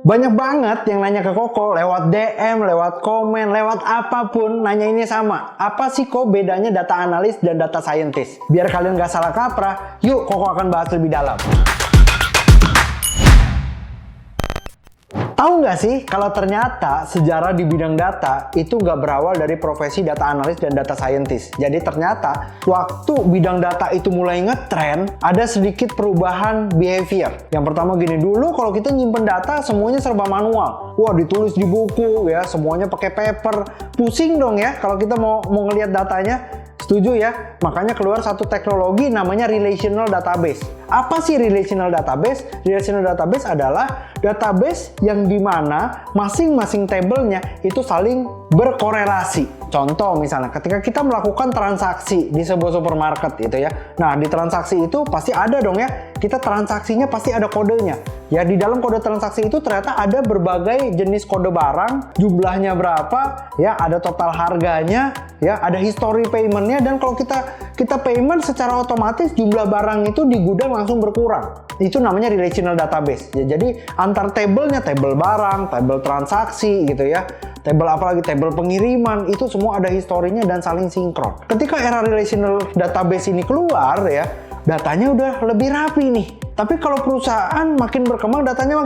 Banyak banget yang nanya ke Koko lewat DM, lewat komen, lewat apapun, nanya ini sama. Apa sih kok bedanya data analis dan data scientist? Biar kalian gak salah kaprah, yuk Koko akan bahas lebih dalam. Tahu nggak sih kalau ternyata sejarah di bidang data itu nggak berawal dari profesi data analis dan data scientist. Jadi ternyata waktu bidang data itu mulai ngetrend, ada sedikit perubahan behavior. Yang pertama gini, dulu kalau kita nyimpen data semuanya serba manual. Wah, ditulis di buku ya, semuanya pakai paper. Pusing dong ya kalau kita mau ngelihat datanya. Setuju ya? Makanya keluar satu teknologi namanya relational database. Apa sih relational database? Relational database adalah database yang dimana masing-masing tabelnya itu saling berkorelasi. Contoh misalnya ketika kita melakukan transaksi di sebuah supermarket gitu ya. Nah, di transaksi itu pasti ada dong ya. Kita transaksinya pasti ada kodenya. Ya, di dalam kode transaksi itu ternyata ada berbagai jenis kode barang, jumlahnya berapa, ya, ada total harganya, ya, ada history paymentnya, dan kalau kita payment secara otomatis jumlah barang itu di gudang langsung berkurang. Itu namanya relational database. Ya, jadi antar tabelnya, tabel barang, tabel transaksi gitu ya. Tabel apalagi, tabel pengiriman, itu semua ada historinya dan saling sinkron. Ketika era relational database ini keluar ya, datanya udah lebih rapi nih. Tapi kalau perusahaan makin berkembang, datanya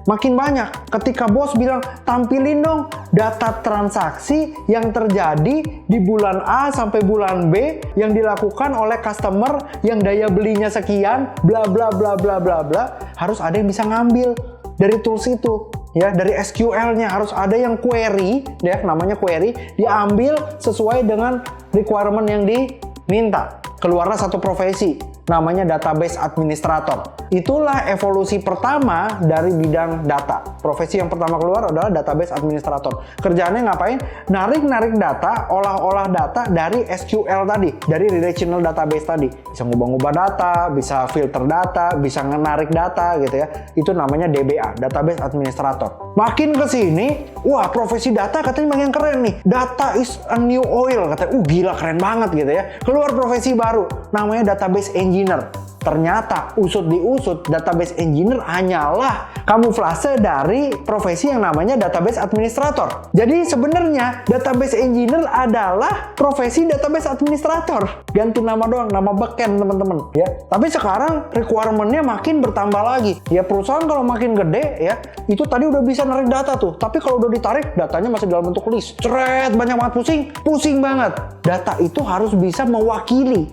makin banyak. Ketika bos bilang, tampilin dong data transaksi yang terjadi di bulan A sampai bulan B yang dilakukan oleh customer yang daya belinya sekian, bla bla bla bla bla bla, harus ada yang bisa ngambil dari tools itu. Ya, dari SQL-nya harus ada yang query, ya, namanya query, diambil sesuai dengan requirement yang diminta. Keluarlah satu profesi, namanya database administrator. Itulah evolusi pertama dari bidang data. Profesi yang pertama keluar adalah database administrator. Kerjaannya ngapain? Narik data, olah data dari SQL tadi, dari relational database tadi. Bisa ngubah-ngubah data, bisa filter data, bisa menarik data gitu ya. Itu namanya DBA, database administrator. Makin ke sini, wah, profesi data katanya makin keren nih. Data is a new oil, katanya. Gila, keren banget gitu ya. Keluar profesi baru, namanya database engineer. Ternyata usut diusut, database engineer hanyalah kamuflase dari profesi yang namanya database administrator. Jadi sebenarnya database engineer adalah profesi database administrator. Ganti nama doang, nama beken teman-teman ya. Tapi sekarang requirement-nya makin bertambah lagi. Ya, perusahaan kalau makin gede ya, itu tadi udah bisa narik data tuh. Tapi kalau udah ditarik, datanya masih dalam bentuk list. Cret, banyak banget, pusing banget. Data itu harus bisa mewakili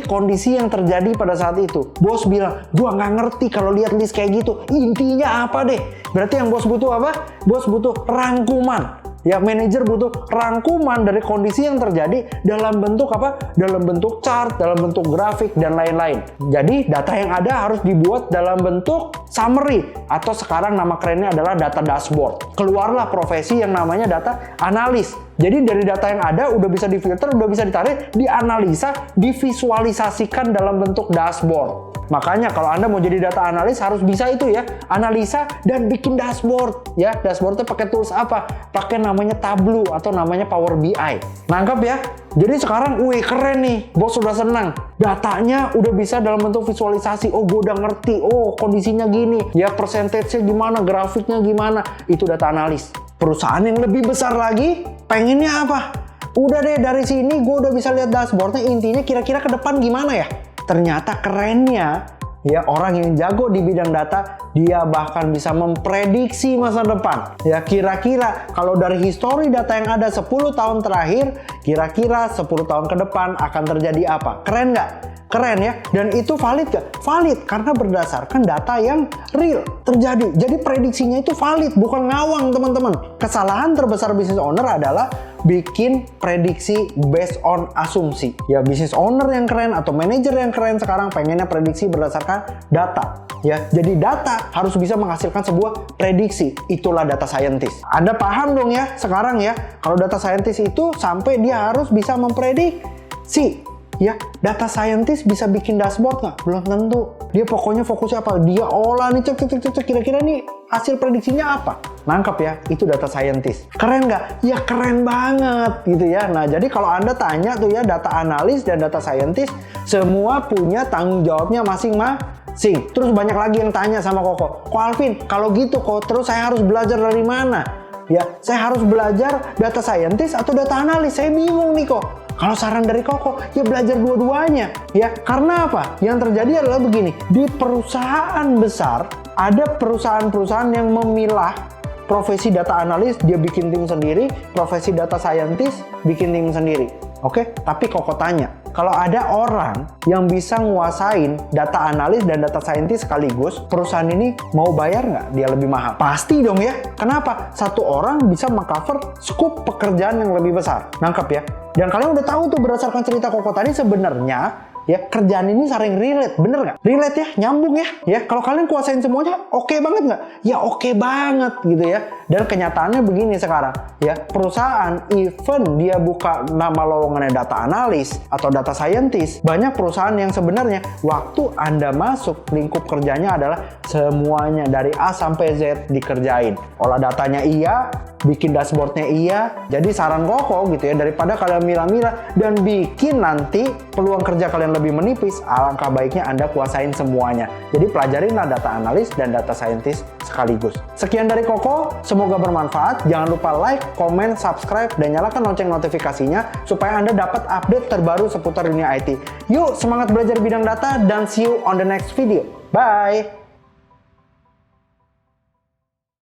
kondisi yang terjadi pada saat itu. Bos bilang, gua nggak ngerti kalau lihat list kayak gitu. Intinya apa deh? Berarti yang bos butuh apa? Bos butuh rangkuman. Ya, manajer butuh rangkuman dari kondisi yang terjadi dalam bentuk apa? Dalam bentuk chart, dalam bentuk grafik, dan lain-lain. Jadi, data yang ada harus dibuat dalam bentuk summary, atau sekarang nama kerennya adalah data dashboard. Keluarlah profesi yang namanya data analis. Jadi dari data yang ada udah bisa difilter, udah bisa ditarik, dianalisa, divisualisasikan dalam bentuk dashboard. Makanya kalau Anda mau jadi data analis harus bisa itu ya, analisa dan bikin dashboard ya. Dashboardnya pakai tools apa? Pakai namanya Tableau atau namanya Power BI. Nangkep ya? Jadi sekarang, wih, keren nih, bos sudah senang. Datanya udah bisa dalam bentuk visualisasi. Oh, gue udah ngerti. Oh, kondisinya gini. Ya, persentasenya gimana, grafiknya gimana. Itu data analis. Perusahaan yang lebih besar lagi, pengennya apa? Udah deh, dari sini gue udah bisa lihat dashboardnya, intinya kira-kira ke depan gimana ya? Ternyata kerennya, ya, orang yang jago di bidang data, dia bahkan bisa memprediksi masa depan. Ya, kira-kira kalau dari histori data yang ada 10 tahun terakhir, kira-kira 10 tahun ke depan akan terjadi apa? Keren nggak? Keren ya. Dan itu valid gak? Valid, karena berdasarkan data yang real terjadi. Jadi prediksinya itu valid, bukan ngawang teman-teman. Kesalahan terbesar business owner adalah bikin prediksi based on asumsi. Ya, business owner yang keren atau manajer yang keren sekarang pengennya prediksi berdasarkan data. Ya, jadi data harus bisa menghasilkan sebuah prediksi. Itulah data scientist. Anda paham dong ya sekarang ya, kalau data scientist itu sampai dia harus bisa memprediksi. Ya, data scientist bisa bikin dashboard nggak? Belum tentu. Dia pokoknya fokusnya apa? Dia olah nih, cek, kira-kira nih hasil prediksinya apa? Nangkep ya, itu data scientist. Keren nggak? Ya, keren banget gitu ya. Nah, jadi kalau Anda tanya tuh ya, data analis dan data scientist semua punya tanggung jawabnya Sing. Terus banyak lagi yang tanya sama Koko, Ko Alvin, kalau gitu kok terus saya harus belajar dari mana? Ya, saya harus belajar data scientist atau data analis? Saya bingung nih kok. Kalau saran dari Koko, ya belajar dua-duanya. Ya, karena apa? Yang terjadi adalah begini, di perusahaan besar, ada perusahaan-perusahaan yang memilah profesi data analis, dia bikin tim sendiri, profesi data scientist, bikin tim sendiri. Oke, tapi Koko tanya, kalau ada orang yang bisa nguasain data analis dan data scientist sekaligus, perusahaan ini mau bayar nggak dia lebih mahal? Pasti dong ya. Kenapa? Satu orang bisa mengcover scope pekerjaan yang lebih besar. Nangkep ya? Dan kalian udah tahu tuh berdasarkan cerita Koko tadi sebenarnya ya kerjaan ini saling relate, bener nggak? Relate ya, nyambung ya. Ya kalau kalian kuasain semuanya, oke banget nggak? Ya oke banget gitu ya. Dan kenyataannya begini sekarang, ya perusahaan even dia buka nama lowongannya data analis atau data scientist, banyak perusahaan yang sebenarnya waktu Anda masuk lingkup kerjanya adalah semuanya dari A sampai Z dikerjain. Olah datanya iya, bikin dashboardnya iya. Jadi saran Koko gitu ya, daripada kalian milah-milah dan bikin nanti peluang kerja kalian lebih menipis, alangkah baiknya Anda kuasain semuanya. Jadi pelajarinlah data analis dan data scientist sekaligus. Sekian dari Koko, semoga bermanfaat. Jangan lupa like, comment, subscribe, dan nyalakan lonceng notifikasinya supaya Anda dapat update terbaru seputar dunia IT. Yuk semangat belajar bidang data dan see you on the next video. Bye!